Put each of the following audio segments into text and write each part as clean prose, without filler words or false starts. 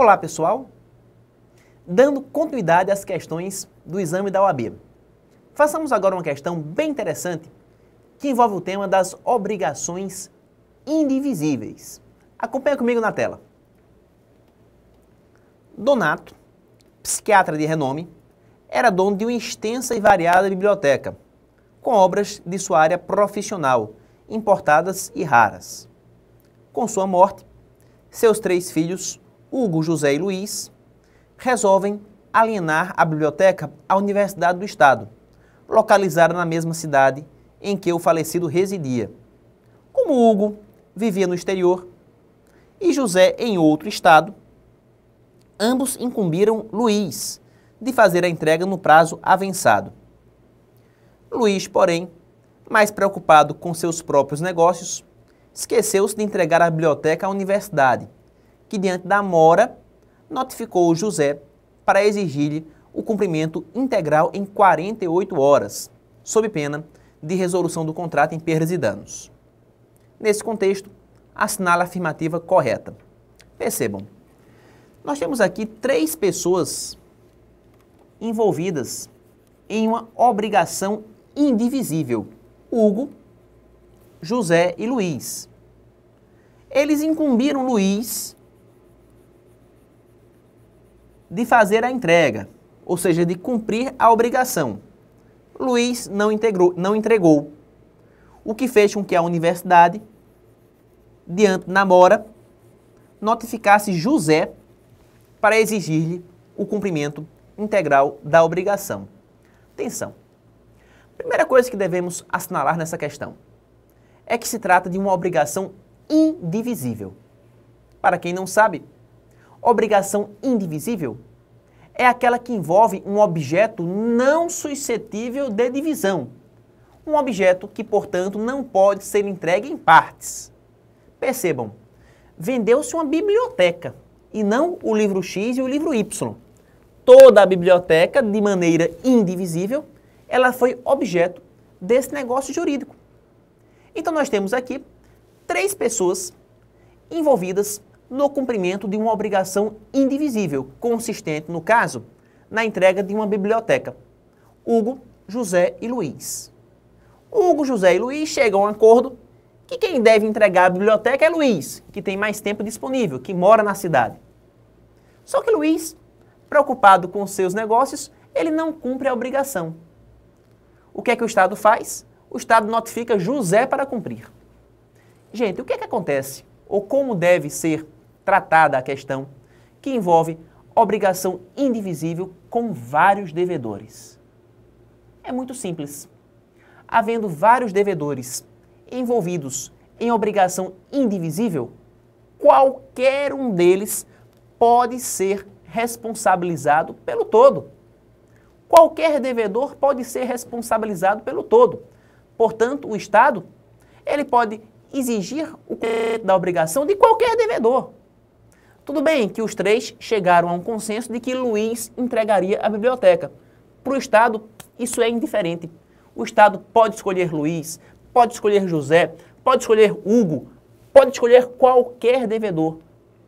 Olá, pessoal! Dando continuidade às questões do exame da OAB. Façamos agora uma questão bem interessante que envolve o tema das obrigações indivisíveis. Acompanhe comigo na tela. Donato, psiquiatra de renome, era dono de uma extensa e variada biblioteca, com obras de sua área profissional, importadas e raras. Com sua morte, seus 3 filhos, Hugo, José e Luiz, resolvem alienar a biblioteca à Universidade do Estado, localizada na mesma cidade em que o falecido residia. Como Hugo vivia no exterior e José em outro estado, ambos incumbiram Luiz de fazer a entrega no prazo avançado. Luiz, porém, mais preocupado com seus próprios negócios, esqueceu-se de entregar a biblioteca à universidade, que diante da mora notificou José para exigir-lhe o cumprimento integral em 48 horas, sob pena de resolução do contrato em perdas e danos. Nesse contexto, assinale a afirmativa correta. Percebam, nós temos aqui 3 pessoas envolvidas em uma obrigação indivisível: Hugo, José e Luiz. Eles incumbiram Luiz de fazer a entrega, ou seja, de cumprir a obrigação. Luiz não entregou, o que fez com que a universidade, diante da mora, notificasse José para exigir-lhe o cumprimento integral da obrigação. Atenção! Primeira coisa que devemos assinalar nessa questão é que se trata de uma obrigação indivisível. Para quem não sabe, obrigação indivisível é aquela que envolve um objeto não suscetível de divisão. Um objeto que, portanto, não pode ser entregue em partes. Percebam, vendeu-se uma biblioteca e não o livro X e o livro Y. Toda a biblioteca, de maneira indivisível, ela foi objeto desse negócio jurídico. Então nós temos aqui 3 pessoas envolvidas no cumprimento de uma obrigação indivisível, consistente, no caso, na entrega de uma biblioteca: Hugo, José e Luiz. Hugo, José e Luiz chegam a um acordo que quem deve entregar a biblioteca é Luiz, que tem mais tempo disponível, que mora na cidade. Só que Luiz, preocupado com seus negócios, ele não cumpre a obrigação. O que é que o Estado faz? O Estado notifica José para cumprir. Gente, o que é que acontece? Ou como deve ser tratada a questão que envolve obrigação indivisível com vários devedores? É muito simples. Havendo vários devedores envolvidos em obrigação indivisível, qualquer um deles pode ser responsabilizado pelo todo. Qualquer devedor pode ser responsabilizado pelo todo. Portanto, o Estado, ele pode exigir o cumprimento da obrigação de qualquer devedor. Tudo bem que os 3 chegaram a um consenso de que Luiz entregaria a biblioteca. Para o Estado, isso é indiferente. O Estado pode escolher Luiz, pode escolher José, pode escolher Hugo, pode escolher qualquer devedor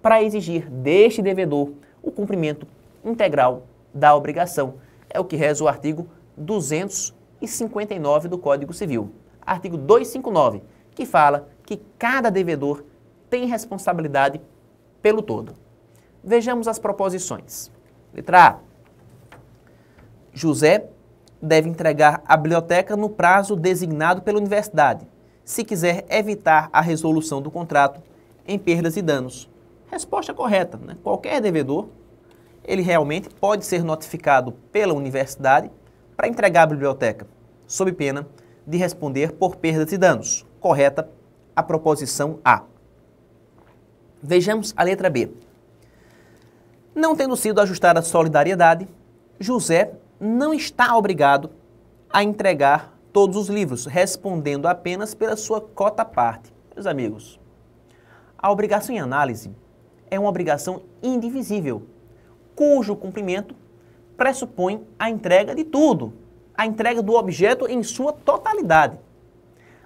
para exigir deste devedor o cumprimento integral da obrigação. É o que reza o artigo 259 do Código Civil. Artigo 259, que fala que cada devedor tem responsabilidade pelo todo. Vejamos as proposições. Letra A. José deve entregar a biblioteca no prazo designado pela universidade, se quiser evitar a resolução do contrato em perdas e danos. Resposta correta, né? Qualquer devedor, ele realmente pode ser notificado pela universidade para entregar a biblioteca, sob pena de responder por perdas e danos. Correta a proposição A. Vejamos a letra B. Não tendo sido ajustada a solidariedade, José não está obrigado a entregar todos os livros, respondendo apenas pela sua cota-parte. Meus amigos, a obrigação em análise é uma obrigação indivisível, cujo cumprimento pressupõe a entrega de tudo, a entrega do objeto em sua totalidade.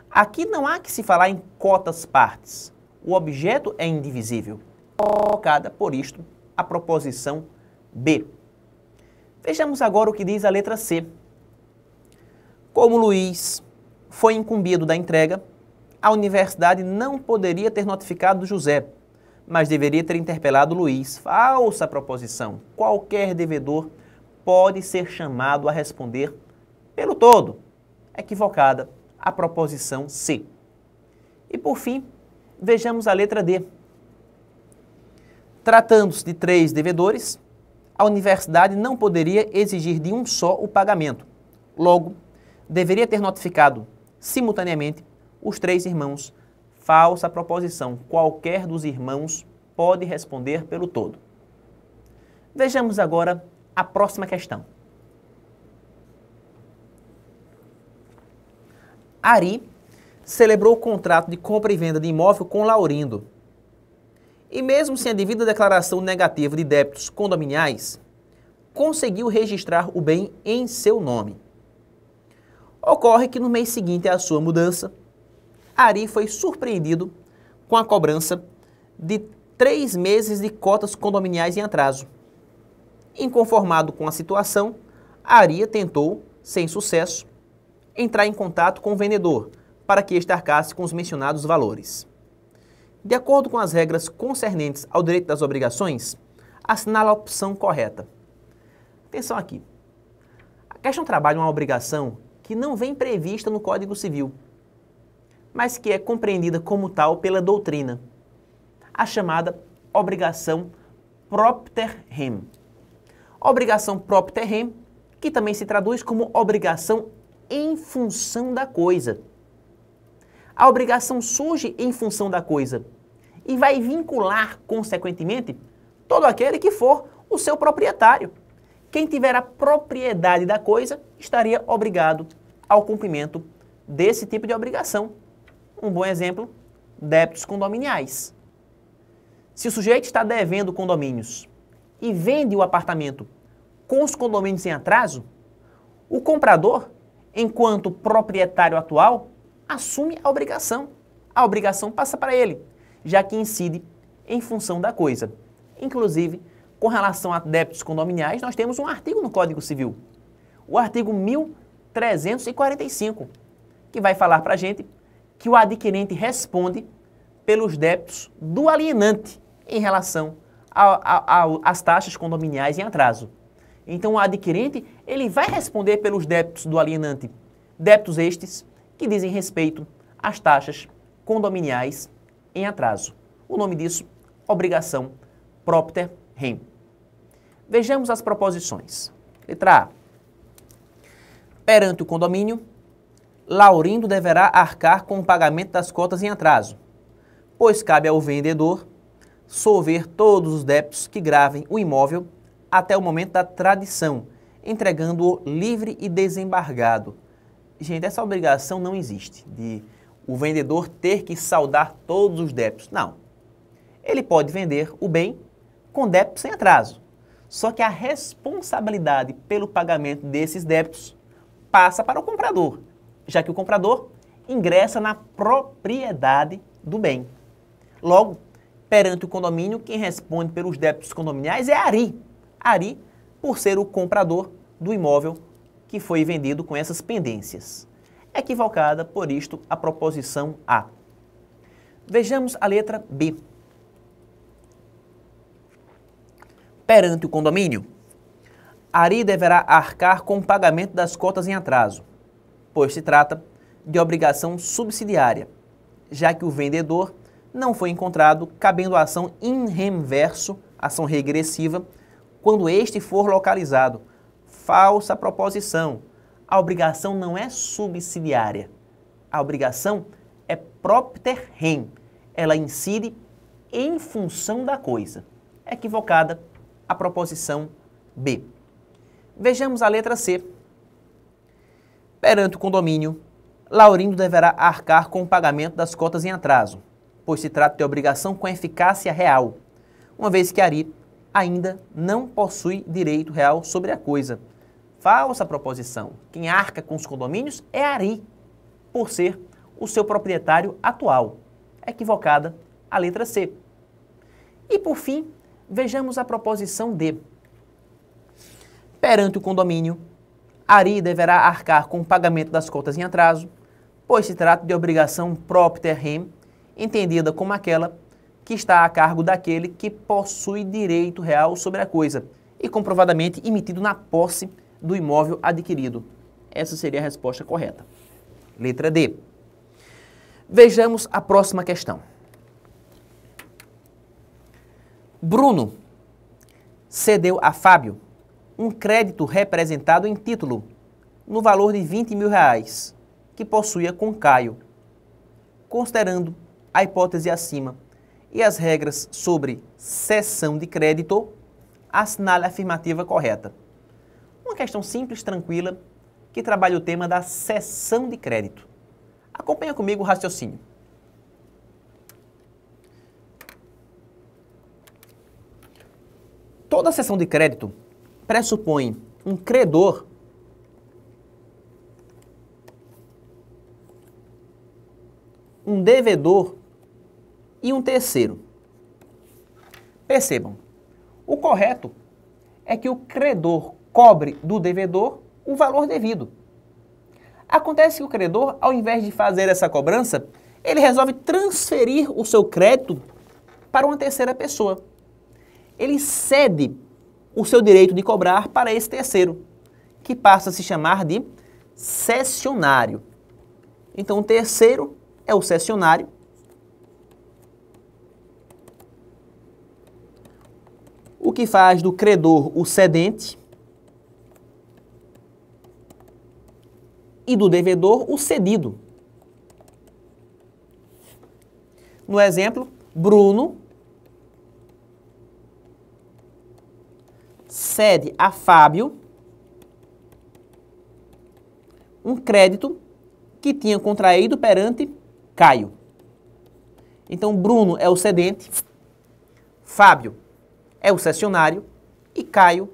Aqui não há que se falar em cotas partes. O objeto é indivisível. Colocada, por isto, a proposição B. Vejamos agora o que diz a letra C. Como Luiz foi incumbido da entrega, a universidade não poderia ter notificado José, mas deveria ter interpelado Luiz. Falsa proposição. Qualquer devedor pode ser chamado a responder pelo todo. Equivocada a proposição C. E por fim, vejamos a letra D. Tratando-se de 3 devedores, a universidade não poderia exigir de um só o pagamento. Logo, deveria ter notificado simultaneamente os 3 irmãos. Falsa proposição. Qualquer dos irmãos pode responder pelo todo. Vejamos agora a próxima questão. Ari celebrou o contrato de compra e venda de imóvel com Laurindo. E mesmo sem a devida declaração negativa de débitos condominiais, conseguiu registrar o bem em seu nome. Ocorre que no mês seguinte à sua mudança, Ari foi surpreendido com a cobrança de 3 meses de cotas condominiais em atraso. Inconformado com a situação, Ari tentou, sem sucesso, entrar em contato com o vendedor para que este arcasse com os mencionados valores. De acordo com as regras concernentes ao direito das obrigações, assinala a opção correta. Atenção aqui. A questão trabalha uma obrigação que não vem prevista no Código Civil, mas que é compreendida como tal pela doutrina, a chamada obrigação propter rem. Obrigação propter rem, que também se traduz como obrigação em função da coisa. A obrigação surge em função da coisa e vai vincular, consequentemente, todo aquele que for o seu proprietário. Quem tiver a propriedade da coisa estaria obrigado ao cumprimento desse tipo de obrigação. Um bom exemplo, débitos condominiais. Se o sujeito está devendo condomínios e vende o apartamento com os condomínios em atraso, o comprador, enquanto proprietário atual, assume a obrigação. A obrigação passa para ele, já que incide em função da coisa. Inclusive, com relação a débitos condominiais, nós temos um artigo no Código Civil, o artigo 1345, que vai falar para a gente que o adquirente responde pelos débitos do alienante em relação às taxas condominiais em atraso. Então, o adquirente ele vai responder pelos débitos do alienante, débitos estes que dizem respeito às taxas condominiais em atraso. O nome disso, obrigação propter rem. Vejamos as proposições. Letra A. Perante o condomínio, Laurindo deverá arcar com o pagamento das cotas em atraso, pois cabe ao vendedor solver todos os débitos que gravem o imóvel até o momento da tradição, entregando-o livre e desembargado. Gente, essa obrigação não existe, de o vendedor ter que saldar todos os débitos. Não. Ele pode vender o bem com débitos em atraso. Só que a responsabilidade pelo pagamento desses débitos passa para o comprador, já que o comprador ingressa na propriedade do bem. Logo, perante o condomínio, quem responde pelos débitos condominiais é Ari. Ari, por ser o comprador do imóvel que foi vendido com essas pendências. Equivocada, por isto, a proposição A. Vejamos a letra B. Perante o condomínio, Ari deverá arcar com o pagamento das cotas em atraso, pois se trata de obrigação subsidiária, já que o vendedor não foi encontrado, cabendo a ação in rem verso, ação regressiva, quando este for localizado. Falsa proposição. A obrigação não é subsidiária. A obrigação é propter rem. Ela incide em função da coisa. Equivocada a proposição B. Vejamos a letra C. Perante o condomínio, Laurindo deverá arcar com o pagamento das cotas em atraso, pois se trata de obrigação com eficácia real, uma vez que Ari ainda não possui direito real sobre a coisa. Falsa proposição. Quem arca com os condomínios é Ari, por ser o seu proprietário atual. Equivocada a letra C. E por fim, Vejamos a proposição D. Perante o condomínio, Ari deverá arcar com o pagamento das cotas em atraso, pois se trata de obrigação propter rem, entendida como aquela que está a cargo daquele que possui direito real sobre a coisa e comprovadamente emitido na posse do imóvel adquirido. Essa seria a resposta correta. Letra D. Vejamos a próxima questão. Bruno cedeu a Fábio um crédito representado em título no valor de R$20.000 que possuía com Caio. Considerando a hipótese acima e as regras sobre cessão de crédito, assinale a afirmativa correta. Uma questão simples, tranquila, que trabalha o tema da cessão de crédito. Acompanha comigo o raciocínio. Toda cessão de crédito pressupõe um credor um devedor e um terceiro. Percebam, o correto é que o credor cobre do devedor o valor devido. Acontece que o credor, ao invés de fazer essa cobrança, ele resolve transferir o seu crédito para uma terceira pessoa. Ele cede o seu direito de cobrar para esse terceiro, que passa a se chamar de cessionário. Então, o terceiro é o cessionário. O que faz do credor o cedente e do devedor o cedido. No exemplo, Bruno cede a Fábio um crédito que tinha contraído perante Caio. Então, Bruno é o cedente, Fábio é o cessionário e Caio,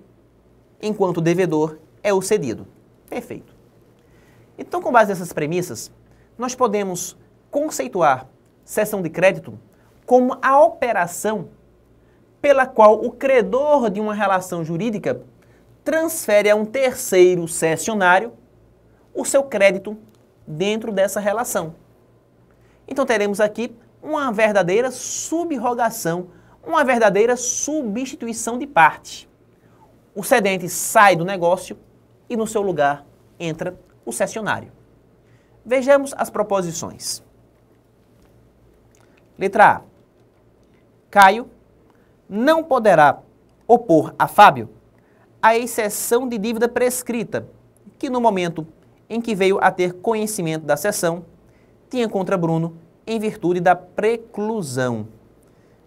enquanto devedor, é o cedido. Perfeito. Então, com base nessas premissas, nós podemos conceituar cessão de crédito como a operação pela qual o credor de uma relação jurídica transfere a um terceiro cessionário o seu crédito dentro dessa relação. Então, teremos aqui uma verdadeira subrogação, uma verdadeira substituição de parte. O cedente sai do negócio e no seu lugar entra o cessionário. Vejamos as proposições. Letra A. Caio não poderá opor a Fábio a exceção de dívida prescrita, que no momento em que veio a ter conhecimento da cessão, tinha contra Bruno em virtude da preclusão.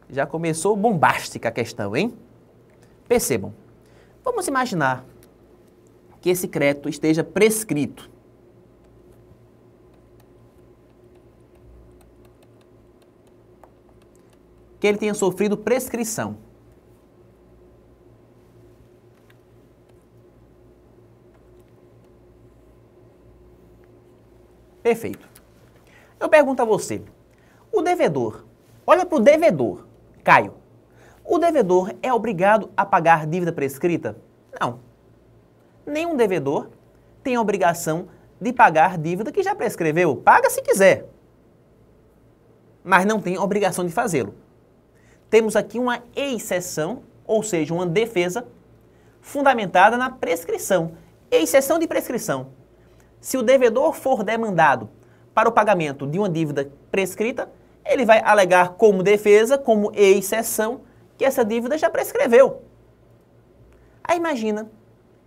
Já começou bombástica a questão, hein? Percebam. Vamos imaginar que esse crédito esteja prescrito. Que ele tenha sofrido prescrição. Perfeito. Eu pergunto a você, o devedor, olha para o devedor, Caio, o devedor é obrigado a pagar dívida prescrita? Não. Nenhum devedor tem a obrigação de pagar dívida que já prescreveu. Paga se quiser, mas não tem obrigação de fazê-lo. Temos aqui uma exceção, ou seja, uma defesa fundamentada na prescrição. Exceção de prescrição. Se o devedor for demandado para o pagamento de uma dívida prescrita, ele vai alegar como defesa, como exceção, que essa dívida já prescreveu. Aí imagina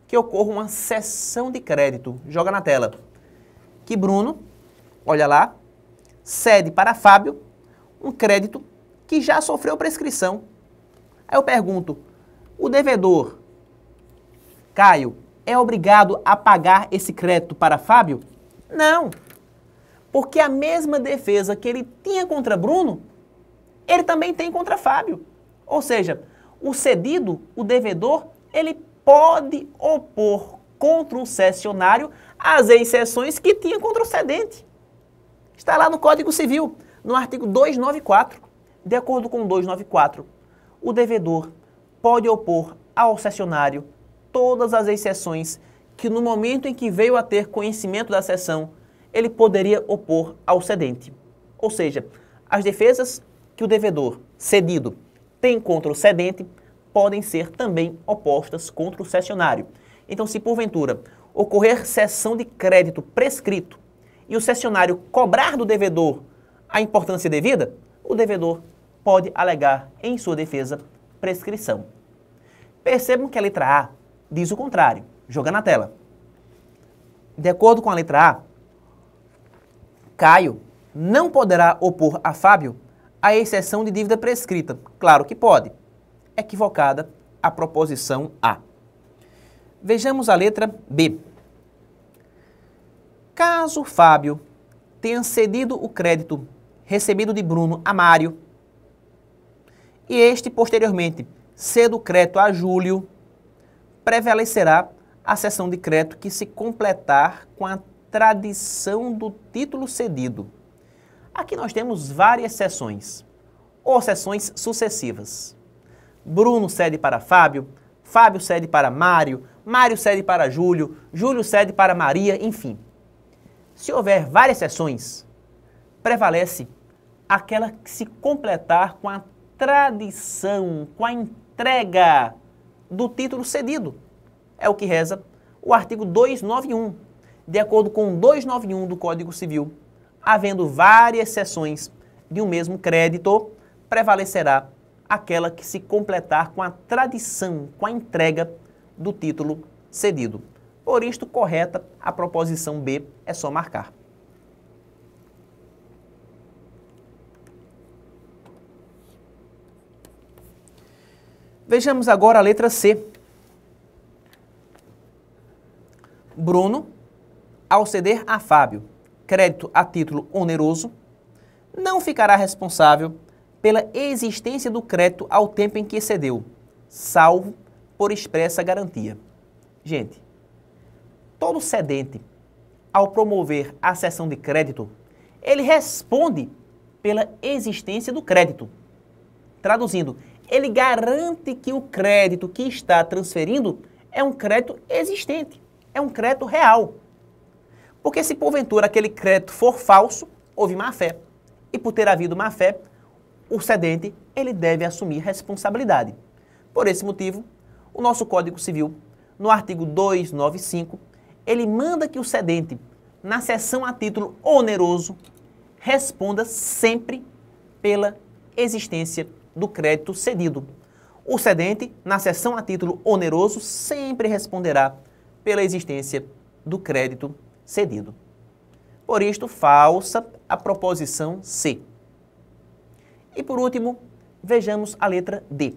que ocorra uma cessão de crédito. Joga na tela. Que Bruno, olha lá, cede para Fábio um crédito que já sofreu prescrição. Aí eu pergunto, o devedor, Caio, é obrigado a pagar esse crédito para Fábio? Não, porque a mesma defesa que ele tinha contra Bruno, ele também tem contra Fábio. Ou seja, o cedido, o devedor, ele pode opor contra o cessionário as exceções que tinha contra o cedente. Está lá no Código Civil, no artigo 294. De acordo com o 294, o devedor pode opor ao cessionário todas as exceções que no momento em que veio a ter conhecimento da cessão, ele poderia opor ao cedente. Ou seja, as defesas que o devedor cedido tem contra o cedente podem ser também opostas contra o cessionário. Então, se porventura ocorrer cessão de crédito prescrito e o cessionário cobrar do devedor a importância devida, o devedor pode alegar em sua defesa prescrição. Percebam que a letra A diz o contrário. Joga na tela. De acordo com a letra A, Caio não poderá opor a Fábio a exceção de dívida prescrita. Claro que pode. Equivocada a proposição A. Vejamos a letra B. Caso Fábio tenha cedido o crédito recebido de Bruno a Mário e este posteriormente ceda o crédito a Júlio, prevalecerá a cessão de crédito que se completar com a tradição do título cedido. Aqui nós temos várias cessões, ou cessões sucessivas. Bruno cede para Fábio, Fábio cede para Mário, Mário cede para Júlio, Júlio cede para Maria, enfim. Se houver várias cessões, prevalece aquela que se completar com a tradição, com a entrega do título cedido. É o que reza o artigo 291. De acordo com o 291 do Código Civil, havendo várias cessões de um mesmo crédito, prevalecerá aquela que se completar com a tradição, com a entrega do título cedido. Por isto, correta a proposição B, é só marcar. Vejamos agora a letra C. Bruno, ao ceder a Fábio crédito a título oneroso, não ficará responsável pela existência do crédito ao tempo em que cedeu, salvo por expressa garantia. Gente, todo cedente, ao promover a cessão de crédito, ele responde pela existência do crédito. Traduzindo, ele garante que o crédito que está transferindo é um crédito existente, é um crédito real. Porque se porventura aquele crédito for falso, houve má-fé. E por ter havido má-fé, o cedente ele deve assumir responsabilidade. Por esse motivo, o nosso Código Civil, no artigo 295, ele manda que o cedente, na cessão a título oneroso, responda sempre pela existência do crédito cedido. O cedente, na cessão a título oneroso, sempre responderá pela existência do crédito cedido. Por isto, falsa a proposição C. E por último, vejamos a letra D.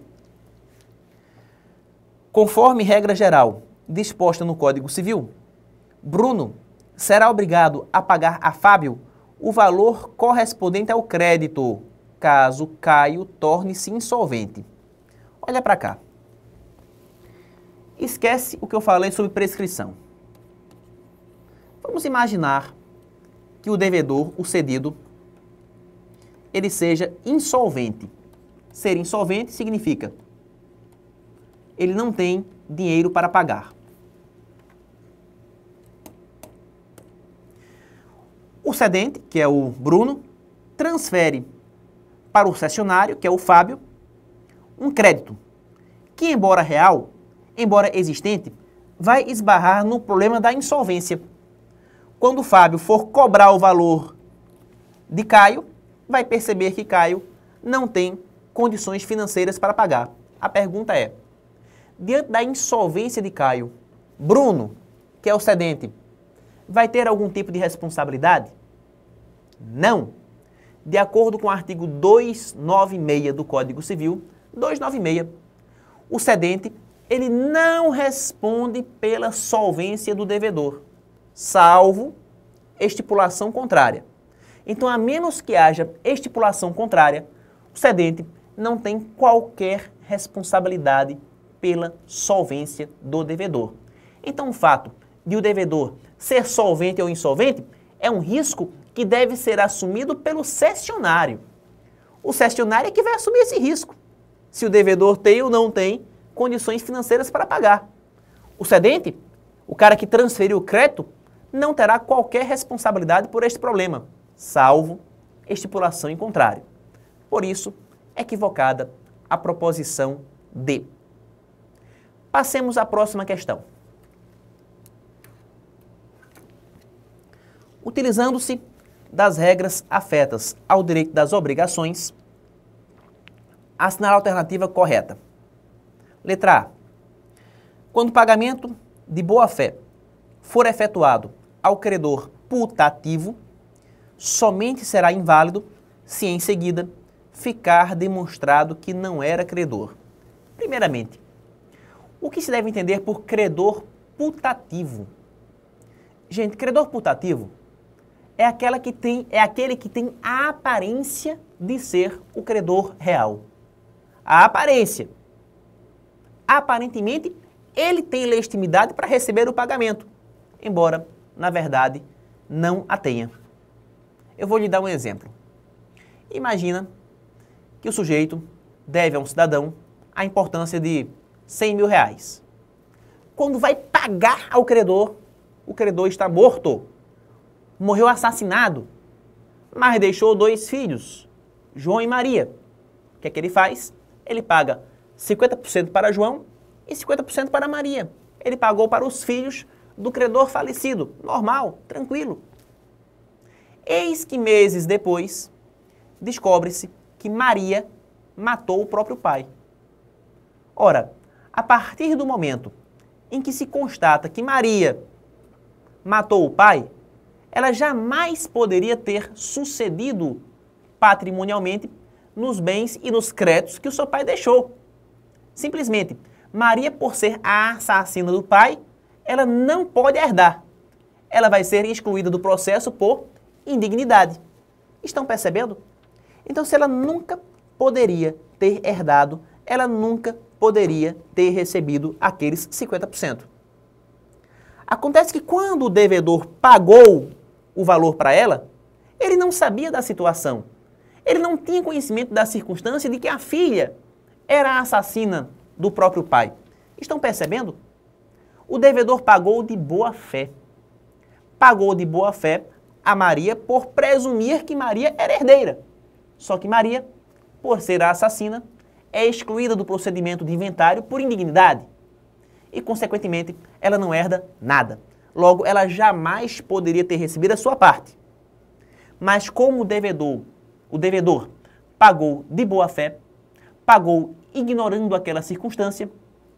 Conforme regra geral disposta no Código Civil, Bruno será obrigado a pagar a Fábio o valor correspondente ao crédito, caso Caio torne-se insolvente. Olha para cá. Esquece o que eu falei sobre prescrição. Vamos imaginar que o devedor, o cedido, ele seja insolvente. Ser insolvente significa ele não tem dinheiro para pagar. O cedente, que é o Bruno, transfere para o cessionário, que é o Fábio, um crédito que, embora real, embora existente, vai esbarrar no problema da insolvência. Quando o Fábio for cobrar o valor de Caio, vai perceber que Caio não tem condições financeiras para pagar. A pergunta é, diante da insolvência de Caio, Bruno, que é o cedente, vai ter algum tipo de responsabilidade? Não. De acordo com o artigo 296 do Código Civil, 296, o cedente, ele não responde pela solvência do devedor, salvo estipulação contrária. Então, a menos que haja estipulação contrária, o cedente não tem qualquer responsabilidade pela solvência do devedor. Então, o fato de o devedor ser solvente ou insolvente é um risco que deve ser assumido pelo cessionário. O cessionário é que vai assumir esse risco. Se o devedor tem ou não tem condições financeiras para pagar. O cedente, o cara que transferiu o crédito, não terá qualquer responsabilidade por este problema, salvo estipulação em contrário. Por isso, equivocada a proposição D. Passemos à próxima questão. Utilizando-se das regras afetas ao direito das obrigações, assinalar a alternativa correta. Letra A. Quando o pagamento de boa-fé for efetuado ao credor putativo, somente será inválido se em seguida ficar demonstrado que não era credor. Primeiramente, o que se deve entender por credor putativo? Gente, credor putativo é aquele que tem a aparência de ser o credor real. A aparência. Aparentemente, ele tem legitimidade para receber o pagamento, embora, na verdade, não a tenha. Eu vou lhe dar um exemplo. Imagina que o sujeito deve a um cidadão a importância de 100 mil reais. Quando vai pagar ao credor, o credor está morto, morreu assassinado, mas deixou 2 filhos, João e Maria. O que é que ele faz? Ele paga 50% para João e 50% para Maria. Ele pagou para os filhos do credor falecido, normal, tranquilo. Eis que meses depois, descobre-se que Maria matou o próprio pai. Ora, a partir do momento em que se constata que Maria matou o pai, ela jamais poderia ter sucedido patrimonialmente nos bens e nos créditos que o seu pai deixou. Simplesmente, Maria, por ser a assassina do pai, ela não pode herdar. Ela vai ser excluída do processo por indignidade. Estão percebendo? Então, se ela nunca poderia ter herdado, ela nunca poderia ter recebido aqueles 50%. Acontece que quando o devedor pagou o valor para ela, ele não sabia da situação. Ele não tinha conhecimento da circunstância de que a filha era a assassina do próprio pai. Estão percebendo? O devedor pagou de boa fé. Pagou de boa fé a Maria por presumir que Maria era herdeira. Só que Maria, por ser a assassina, é excluída do procedimento de inventário por indignidade. E, consequentemente, ela não herda nada. Logo, ela jamais poderia ter recebido a sua parte. Mas como o devedor pagou de boa fé, pagou ignorando aquela circunstância,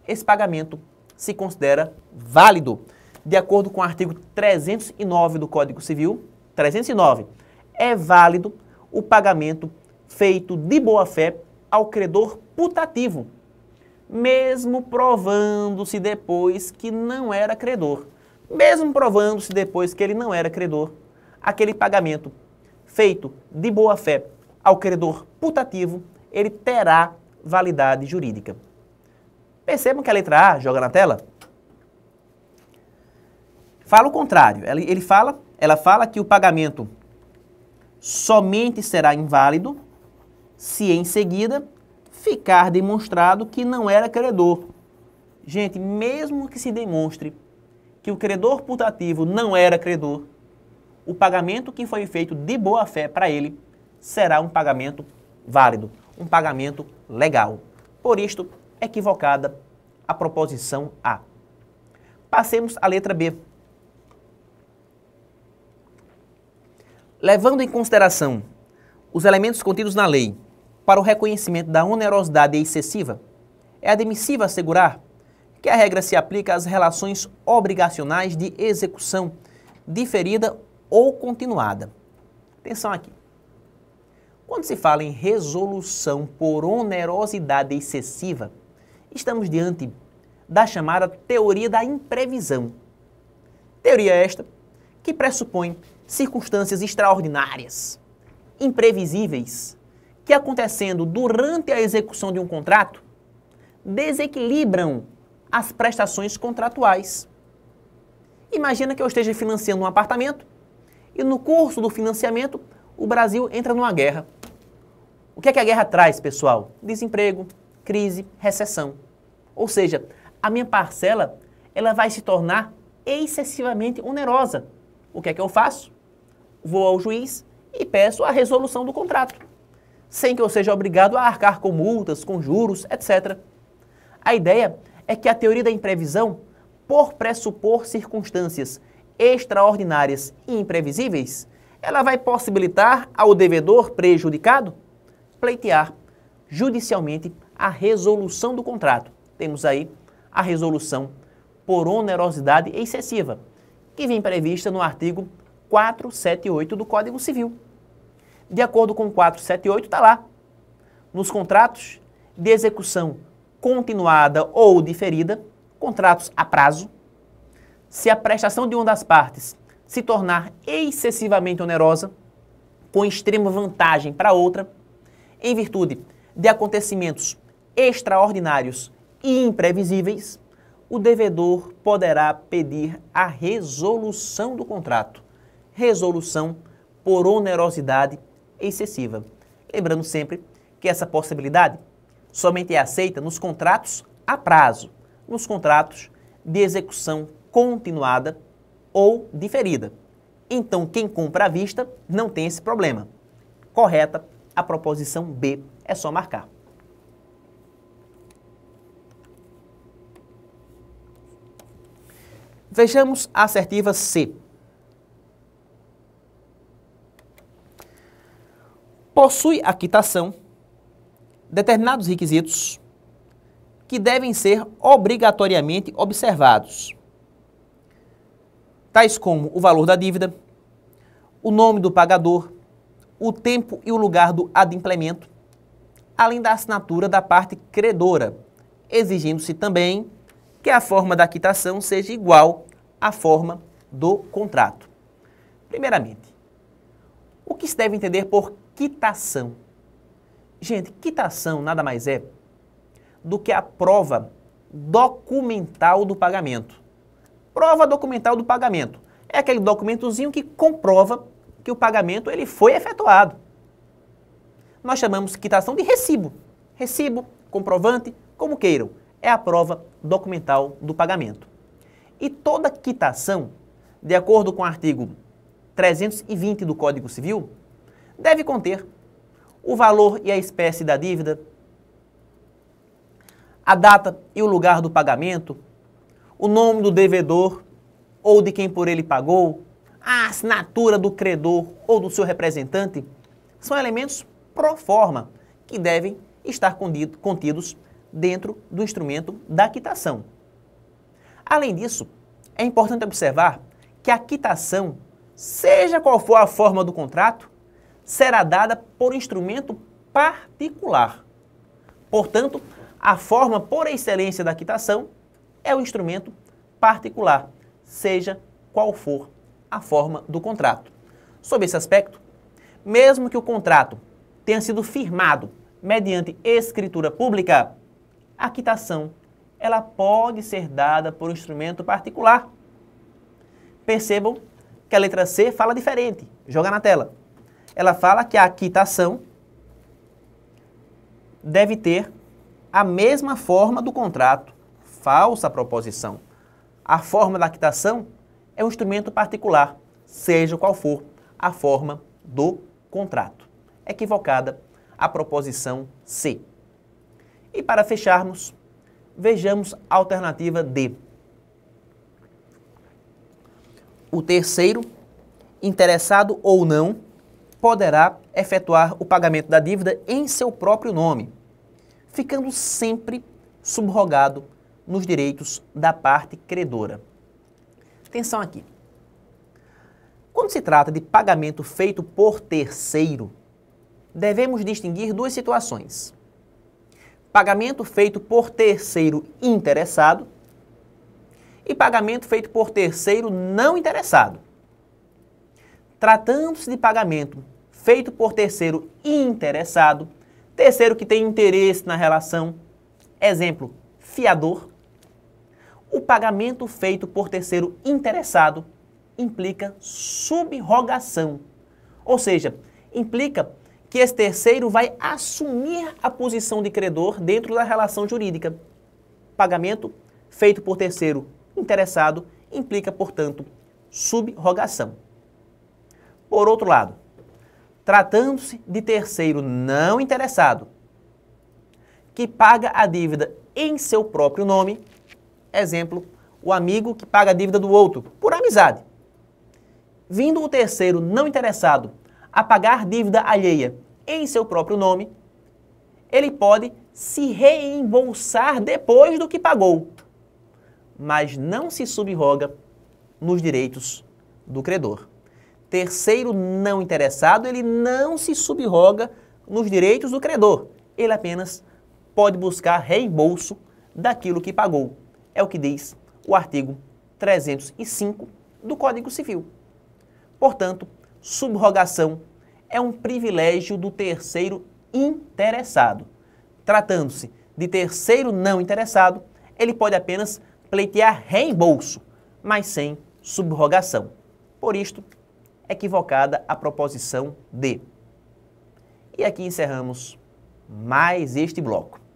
esse pagamento se considera válido. De acordo com o artigo 309 do Código Civil, 309, é válido o pagamento feito de boa fé ao credor putativo, mesmo provando-se depois que não era credor. Mesmo provando-se depois que ele não era credor, aquele pagamento feito de boa fé ao credor putativo, ele terá validade jurídica. Percebam que a letra A joga na tela? Fala o contrário. Ela fala que o pagamento somente será inválido se em seguida ficar demonstrado que não era credor. Gente, mesmo que se demonstre que o credor putativo não era credor, o pagamento que foi feito de boa fé para ele será um pagamento válido, um pagamento legal. Por isto, equivocada a proposição A. Passemos à letra B. Levando em consideração os elementos contidos na lei para o reconhecimento da onerosidade excessiva, é admissível assegurar que a regra se aplica às relações obrigacionais de execução diferida ou continuada. Atenção aqui. Quando se fala em resolução por onerosidade excessiva, estamos diante da chamada teoria da imprevisão. Teoria esta que pressupõe circunstâncias extraordinárias, imprevisíveis, que acontecendo durante a execução de um contrato, desequilibram as prestações contratuais. Imagina que eu esteja financiando um apartamento e no curso do financiamento o Brasil entra numa guerra. O que é que a guerra traz, pessoal? Desemprego, crise, recessão. Ou seja, a minha parcela ela vai se tornar excessivamente onerosa. O que é que eu faço? Vou ao juiz e peço a resolução do contrato, sem que eu seja obrigado a arcar com multas, com juros, etc. A ideia é que a teoria da imprevisão, por pressupor circunstâncias extraordinárias e imprevisíveis, ela vai possibilitar ao devedor prejudicado pleitear judicialmente a resolução do contrato. Temos aí a resolução por onerosidade excessiva, que vem prevista no artigo 478 do Código Civil. De acordo com o 478, está lá, nos contratos de execução continuada ou diferida, contratos a prazo, se a prestação de uma das partes se tornar excessivamente onerosa, com extrema vantagem para outra, em virtude de acontecimentos extraordinários e imprevisíveis, o devedor poderá pedir a resolução do contrato, resolução por onerosidade excessiva. Lembrando sempre que essa possibilidade somente é aceita nos contratos a prazo, nos contratos de execução continuada ou diferida. Então, quem compra à vista não tem esse problema. Correta a proposição B, é só marcar. Vejamos a assertiva C. Possui a quitação determinados requisitos que devem ser obrigatoriamente observados, tais como o valor da dívida, o nome do pagador, o tempo e o lugar do adimplemento, além da assinatura da parte credora, exigindo-se também que a forma da quitação seja igual à forma do contrato. Primeiramente, o que se deve entender por quitação? Gente, quitação nada mais é do que a prova documental do pagamento. Prova documental do pagamento é aquele documentozinho que comprova que o pagamento ele foi efetuado. Nós chamamos quitação de recibo. Recibo, comprovante, como queiram. É a prova documental do pagamento. E toda quitação, de acordo com o artigo 320 do Código Civil, deve conter o valor e a espécie da dívida, a data e o lugar do pagamento, o nome do devedor ou de quem por ele pagou, a assinatura do credor ou do seu representante, são elementos pro forma que devem estar contidos dentro do instrumento da quitação. Além disso, é importante observar que a quitação, seja qual for a forma do contrato, será dada por instrumento particular. Portanto, a forma por excelência da quitação é o instrumento particular, seja qual for a forma do contrato. Sob esse aspecto, mesmo que o contrato tenha sido firmado mediante escritura pública, a quitação ela pode ser dada por instrumento particular. Percebam que a letra C fala diferente. Joga na tela. Ela fala que a quitação deve ter a mesma forma do contrato. Falsa proposição. A forma da quitação é um instrumento particular, seja qual for a forma do contrato. Equivocada a proposição C. E para fecharmos, vejamos a alternativa D. O terceiro, interessado ou não, poderá efetuar o pagamento da dívida em seu próprio nome, ficando sempre subrogado nos direitos da parte credora. Atenção aqui. Quando se trata de pagamento feito por terceiro, devemos distinguir duas situações. Pagamento feito por terceiro interessado e pagamento feito por terceiro não interessado. Tratando-se de pagamento feito por terceiro interessado, terceiro que tem interesse na relação, exemplo, fiador, o pagamento feito por terceiro interessado implica subrogação, ou seja, implica que esse terceiro vai assumir a posição de credor dentro da relação jurídica. pagamento feito por terceiro interessado implica, portanto, subrogação. Por outro lado, tratando-se de terceiro não interessado, que paga a dívida em seu próprio nome, exemplo, o amigo que paga a dívida do outro, por amizade. Vindo o terceiro não interessado a pagar dívida alheia em seu próprio nome, ele pode se reembolsar depois do que pagou, mas não se subroga nos direitos do credor. Terceiro não interessado, ele não se subroga nos direitos do credor. Ele apenas pode buscar reembolso daquilo que pagou. É o que diz o artigo 305 do Código Civil. Portanto, subrogação é um privilégio do terceiro interessado. Tratando-se de terceiro não interessado, ele pode apenas pleitear reembolso, mas sem subrogação. Por isto, equivocada a proposição D. E aqui encerramos mais este bloco.